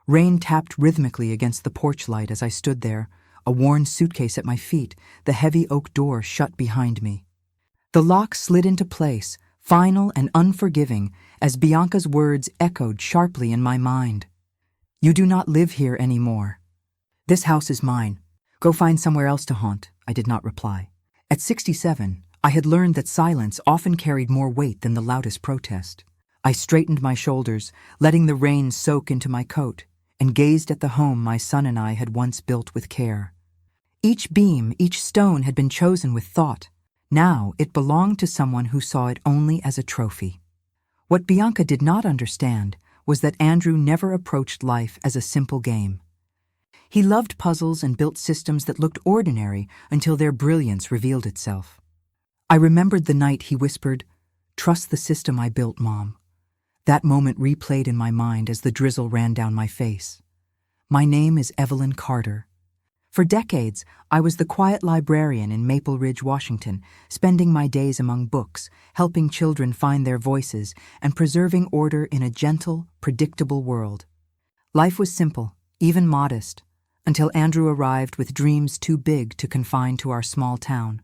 Rain tapped rhythmically against the porch light as I stood there, a worn suitcase at my feet, the heavy oak door shut behind me. The lock slid into place, final and unforgiving, as Bianca's words echoed sharply in my mind. "You do not live here anymore. This house is mine. Go find somewhere else to haunt," I did not reply. At 67, I had learned that silence often carried more weight than the loudest protest. I straightened my shoulders, letting the rain soak into my coat, and gazed at the home my son and I had once built with care. Each beam, each stone had been chosen with thought. Now it belonged to someone who saw it only as a trophy. What Bianca did not understand was that Andrew never approached life as a simple game. He loved puzzles and built systems that looked ordinary until their brilliance revealed itself. I remembered the night he whispered, "Trust the system I built, Mom." That moment replayed in my mind as the drizzle ran down my face. My name is Evelyn Carter. For decades, I was the quiet librarian in Maple Ridge, Washington, spending my days among books, helping children find their voices, and preserving order in a gentle, predictable world. Life was simple, even modest, until Andrew arrived with dreams too big to confine to our small town.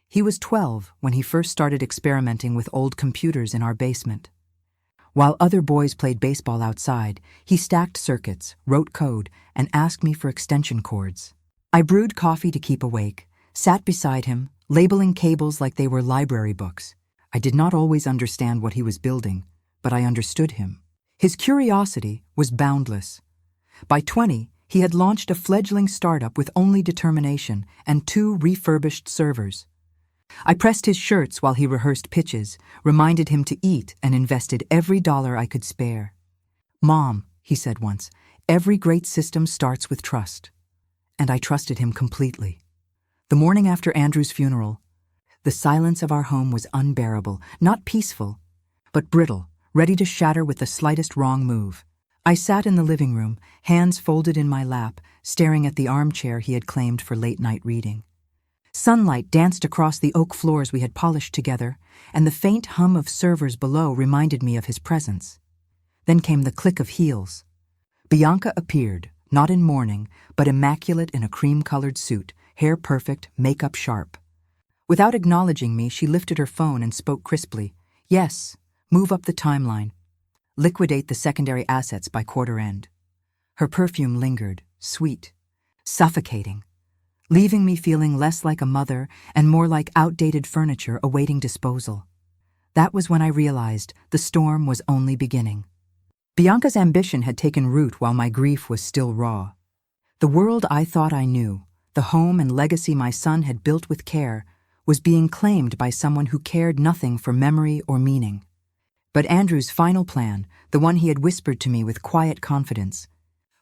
He was 12 when he first started experimenting with old computers in our basement. While other boys played baseball outside, he stacked circuits, wrote code, and asked me for extension cords. I brewed coffee to keep awake, sat beside him, labeling cables like they were library books. I did not always understand what he was building, but I understood him. His curiosity was boundless. By 20, he had launched a fledgling startup with only determination and 2 refurbished servers. I pressed his shirts while he rehearsed pitches, reminded him to eat, and invested every dollar I could spare. "Mom," he said once, "every great system starts with trust." And I trusted him completely. The morning after Andrew's funeral, the silence of our home was unbearable, not peaceful, but brittle, ready to shatter with the slightest wrong move. I sat in the living room, hands folded in my lap, staring at the armchair he had claimed for late-night reading. Sunlight danced across the oak floors we had polished together, and the faint hum of servers below reminded me of his presence. Then came the click of heels. Bianca appeared, not in mourning, but immaculate in a cream-colored suit, hair perfect, makeup sharp. Without acknowledging me, she lifted her phone and spoke crisply. "Yes, move up the timeline. Liquidate the secondary assets by quarter end." Her perfume lingered, sweet, suffocating, leaving me feeling less like a mother and more like outdated furniture awaiting disposal. That was when I realized the storm was only beginning. Bianca's ambition had taken root while my grief was still raw. The world I thought I knew, the home and legacy my son had built with care, was being claimed by someone who cared nothing for memory or meaning. But Andrew's final plan, the one he had whispered to me with quiet confidence,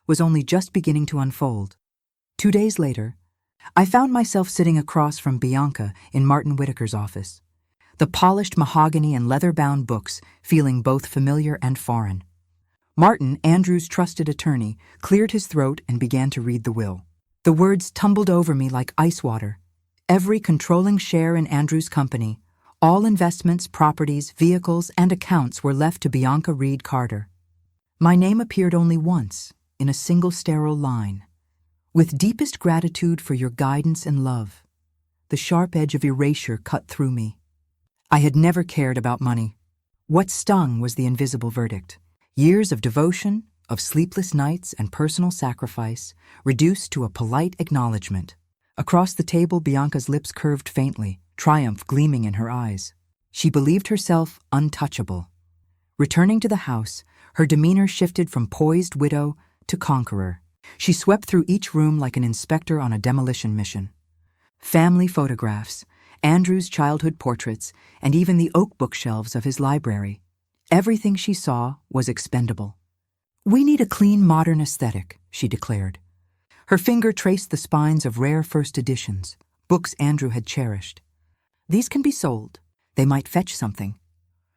was only just beginning to unfold. 2 days later, I found myself sitting across from Bianca in Martin Whitaker's office, the polished mahogany and leather-bound books feeling both familiar and foreign. Martin, Andrew's trusted attorney, cleared his throat and began to read the will. The words tumbled over me like ice water. Every controlling share in Andrew's company, all investments, properties, vehicles, and accounts were left to Bianca Reed Carter. My name appeared only once, in a single sterile line. "With deepest gratitude for your guidance and love." The sharp edge of erasure cut through me. I had never cared about money. What stung was the invisible verdict. Years of devotion, of sleepless nights and personal sacrifice, reduced to a polite acknowledgement. Across the table, Bianca's lips curved faintly, triumph gleaming in her eyes. She believed herself untouchable. Returning to the house, her demeanor shifted from poised widow to conqueror. She swept through each room like an inspector on a demolition mission. Family photographs, Andrew's childhood portraits, and even the oak bookshelves of his library. Everything she saw was expendable. "We need a clean, modern aesthetic," she declared. Her finger traced the spines of rare first editions, books Andrew had cherished. "These can be sold. They might fetch something."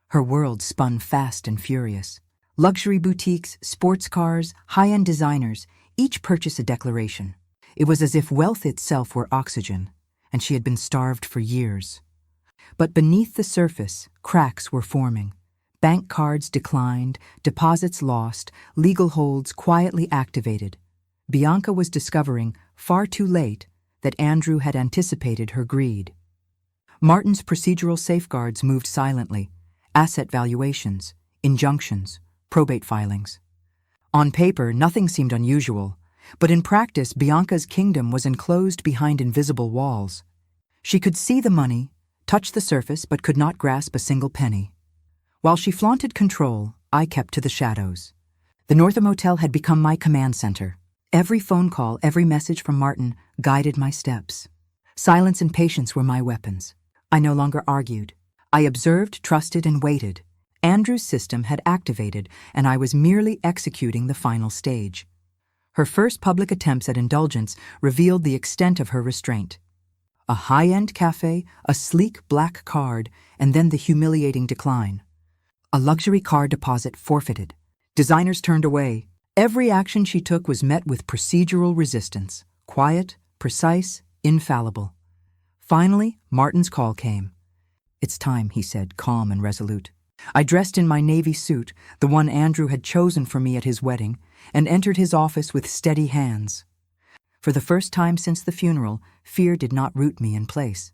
Her world spun fast and furious. Luxury boutiques, sports cars, high-end designers, each purchase a declaration. It was as if wealth itself were oxygen, and she had been starved for years. But beneath the surface, cracks were forming. Bank cards declined, deposits lost, legal holds quietly activated. Bianca was discovering, far too late, that Andrew had anticipated her greed. Martin's procedural safeguards moved silently: asset valuations, injunctions, probate filings. On paper, nothing seemed unusual, but in practice, Bianca's kingdom was enclosed behind invisible walls. She could see the money, touch the surface, but could not grasp a single penny. While she flaunted control, I kept to the shadows. The Northam Hotel had become my command center. Every phone call, every message from Martin guided my steps. Silence and patience were my weapons. I no longer argued. I observed, trusted, and waited. Andrew's system had activated, and I was merely executing the final stage. Her first public attempts at indulgence revealed the extent of her restraint. A high-end cafe, a sleek black card, and then the humiliating decline. A luxury car deposit forfeited. Designers turned away. Every action she took was met with procedural resistance. Quiet, precise, infallible. Finally, Martin's call came. "It's time," he said, calm and resolute. I dressed in my navy suit, the one Andrew had chosen for me at his wedding, and entered his office with steady hands. For the first time since the funeral, fear did not root me in place.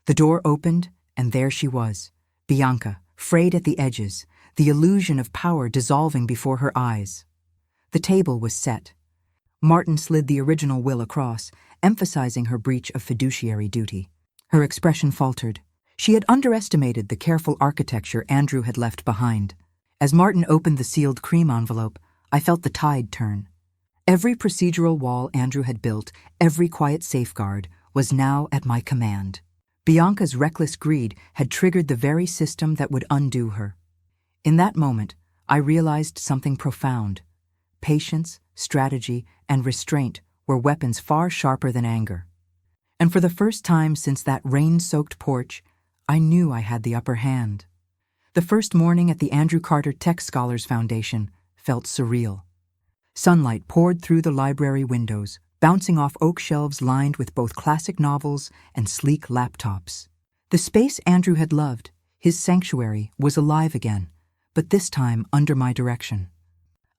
The door opened, and there she was, Bianca, frayed at the edges, the illusion of power dissolving before her eyes. The table was set. Martin slid the original will across, emphasizing her breach of fiduciary duty. Her expression faltered. She had underestimated the careful architecture Andrew had left behind. As Martin opened the sealed cream envelope, I felt the tide turn. Every procedural wall Andrew had built, every quiet safeguard, was now at my command. Bianca's reckless greed had triggered the very system that would undo her. In that moment, I realized something profound. Patience, strategy, and restraint were weapons far sharper than anger. And for the first time since that rain-soaked porch, I knew I had the upper hand. The first morning at the Andrew Carter Tech Scholars Foundation felt surreal. Sunlight poured through the library windows, bouncing off oak shelves lined with both classic novels and sleek laptops. The space Andrew had loved, his sanctuary, was alive again, but this time under my direction.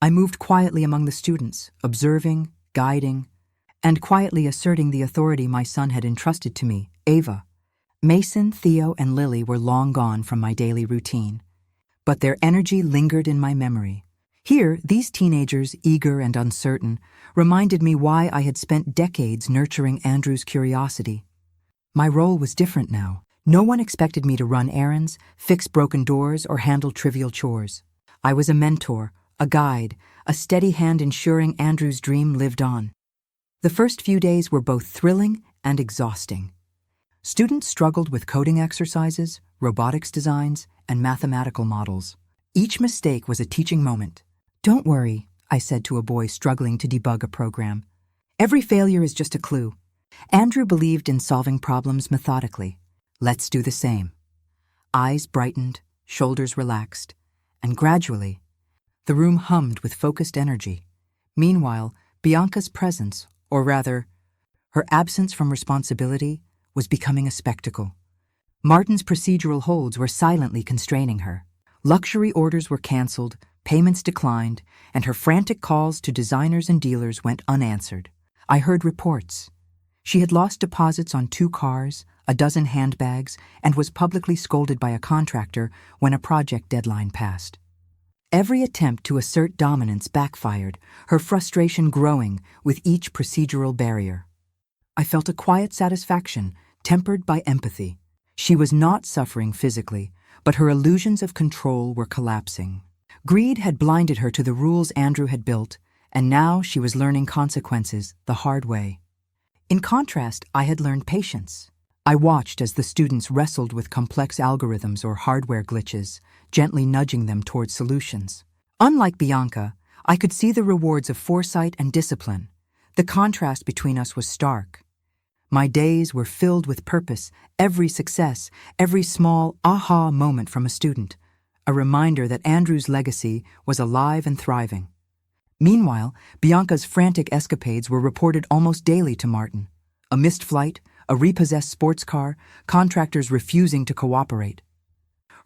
I moved quietly among the students, observing, guiding, and quietly asserting the authority my son had entrusted to me, Ava. Mason, Theo, and Lily were long gone from my daily routine, but their energy lingered in my memory. Here, these teenagers, eager and uncertain, reminded me why I had spent decades nurturing Andrew's curiosity. My role was different now. No one expected me to run errands, fix broken doors, or handle trivial chores. I was a mentor, a guide, a steady hand ensuring Andrew's dream lived on. The first few days were both thrilling and exhausting. Students struggled with coding exercises, robotics designs, and mathematical models. Each mistake was a teaching moment. "Don't worry," I said to a boy struggling to debug a program. "Every failure is just a clue." Andrew believed in solving problems methodically. Let's do the same. Eyes brightened, shoulders relaxed, and gradually, the room hummed with focused energy. Meanwhile, Bianca's presence, or rather, her absence from responsibility, was becoming a spectacle. Martin's procedural holds were silently constraining her. Luxury orders were canceled, payments declined, and her frantic calls to designers and dealers went unanswered. I heard reports. She had lost deposits on 2 cars, a dozen handbags, and was publicly scolded by a contractor when a project deadline passed. Every attempt to assert dominance backfired, her frustration growing with each procedural barrier. I felt a quiet satisfaction, tempered by empathy. She was not suffering physically, but her illusions of control were collapsing. Greed had blinded her to the rules Andrew had built, and now she was learning consequences the hard way. In contrast, I had learned patience. I watched as the students wrestled with complex algorithms or hardware glitches, gently nudging them towards solutions. Unlike Bianca, I could see the rewards of foresight and discipline. The contrast between us was stark. My days were filled with purpose, every success, every small aha moment from a student, a reminder that Andrew's legacy was alive and thriving. Meanwhile, Bianca's frantic escapades were reported almost daily to Martin. A missed flight, a repossessed sports car, contractors refusing to cooperate.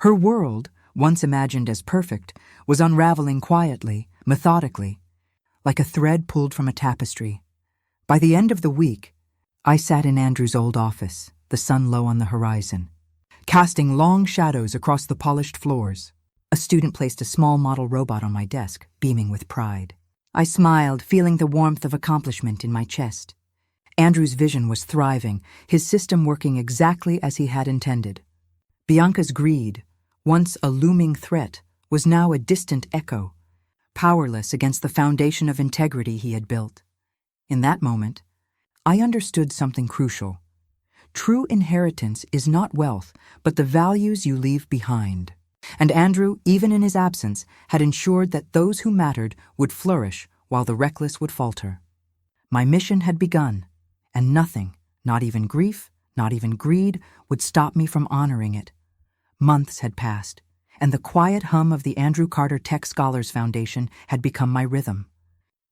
Her world, once imagined as perfect, was unraveling quietly, methodically, like a thread pulled from a tapestry. By the end of the week, I sat in Andrew's old office, the sun low on the horizon, casting long shadows across the polished floors. A student placed a small model robot on my desk, beaming with pride. I smiled, feeling the warmth of accomplishment in my chest. Andrew's vision was thriving, his system working exactly as he had intended. Bianca's greed, once a looming threat, was now a distant echo, powerless against the foundation of integrity he had built. In that moment, I understood something crucial. True inheritance is not wealth, but the values you leave behind. And Andrew, even in his absence, had ensured that those who mattered would flourish while the reckless would falter. My mission had begun, and nothing, not even grief, not even greed, would stop me from honoring it. Months had passed, and the quiet hum of the Andrew Carter Tech Scholars Foundation had become my rhythm.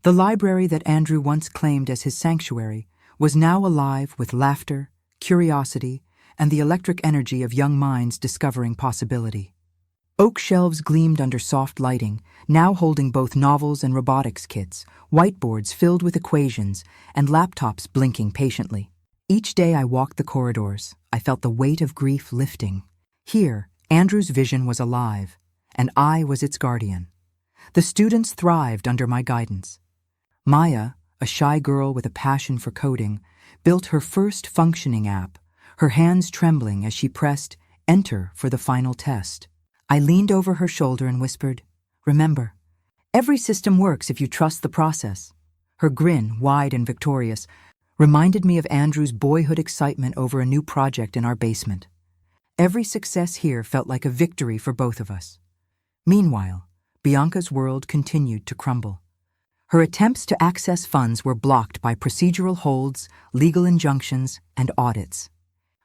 The library that Andrew once claimed as his sanctuary was now alive with laughter, curiosity, and the electric energy of young minds discovering possibility. Oak shelves gleamed under soft lighting, now holding both novels and robotics kits, whiteboards filled with equations, and laptops blinking patiently. Each day I walked the corridors, I felt the weight of grief lifting. Here, Andrew's vision was alive, and I was its guardian. The students thrived under my guidance. Maya, a shy girl with a passion for coding, built her first functioning app, her hands trembling as she pressed Enter for the final test. I leaned over her shoulder and whispered, "Remember, every system works if you trust the process." Her grin, wide and victorious, reminded me of Andrew's boyhood excitement over a new project in our basement. Every success here felt like a victory for both of us. Meanwhile, Bianca's world continued to crumble. Her attempts to access funds were blocked by procedural holds, legal injunctions, and audits.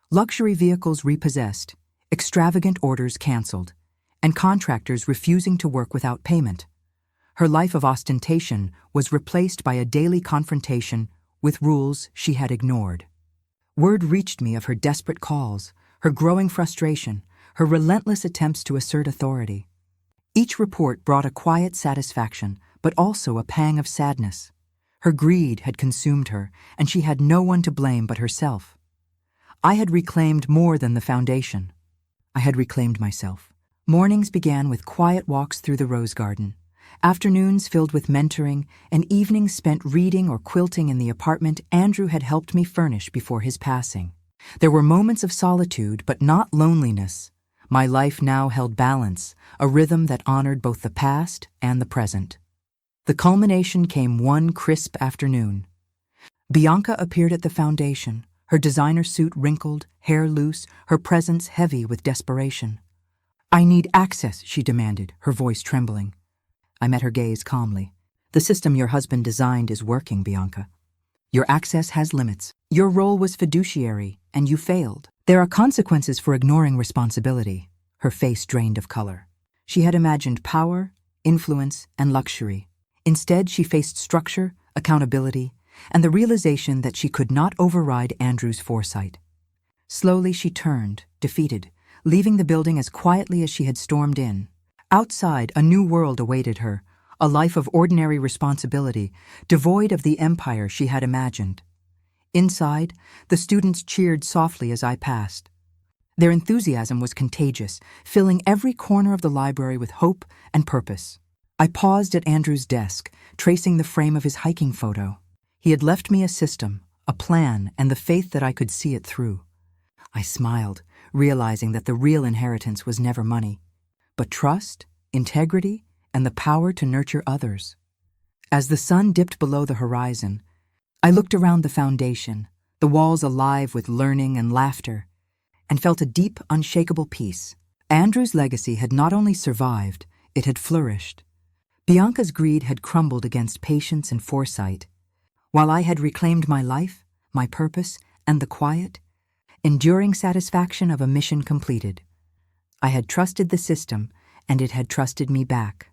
Luxury vehicles repossessed, extravagant orders canceled, and contractors refusing to work without payment. Her life of ostentation was replaced by a daily confrontation with rules she had ignored. Word reached me of her desperate calls, her growing frustration, her relentless attempts to assert authority. Each report brought a quiet satisfaction, but also a pang of sadness. Her greed had consumed her, and she had no one to blame but herself. I had reclaimed more than the foundation. I had reclaimed myself. Mornings began with quiet walks through the rose garden, afternoons filled with mentoring, and evenings spent reading or quilting in the apartment Andrew had helped me furnish before his passing. There were moments of solitude, but not loneliness. My life now held balance, a rhythm that honored both the past and the present. The culmination came one crisp afternoon. Bianca appeared at the foundation, her designer suit wrinkled, hair loose, her presence heavy with desperation. "I need access," she demanded, her voice trembling. I met her gaze calmly. "The system your husband designed is working, Bianca. Your access has limits. Your role was fiduciary, and you failed. There are consequences for ignoring responsibility." Her face drained of color. She had imagined power, influence, and luxury. Instead, she faced structure, accountability, and the realization that she could not override Andrew's foresight. Slowly she turned, defeated, leaving the building as quietly as she had stormed in. Outside, a new world awaited her, a life of ordinary responsibility, devoid of the empire she had imagined. Inside, the students cheered softly as I passed. Their enthusiasm was contagious, filling every corner of the library with hope and purpose. I paused at Andrew's desk, tracing the frame of his hiking photo. He had left me a system, a plan, and the faith that I could see it through. I smiled, realizing that the real inheritance was never money, but trust, integrity, and the power to nurture others. As the sun dipped below the horizon, I looked around the foundation, the walls alive with learning and laughter, and felt a deep, unshakable peace. Andrew's legacy had not only survived, it had flourished. Bianca's greed had crumbled against patience and foresight, while I had reclaimed my life, my purpose, and the quiet, enduring satisfaction of a mission completed. I had trusted the system, and it had trusted me back.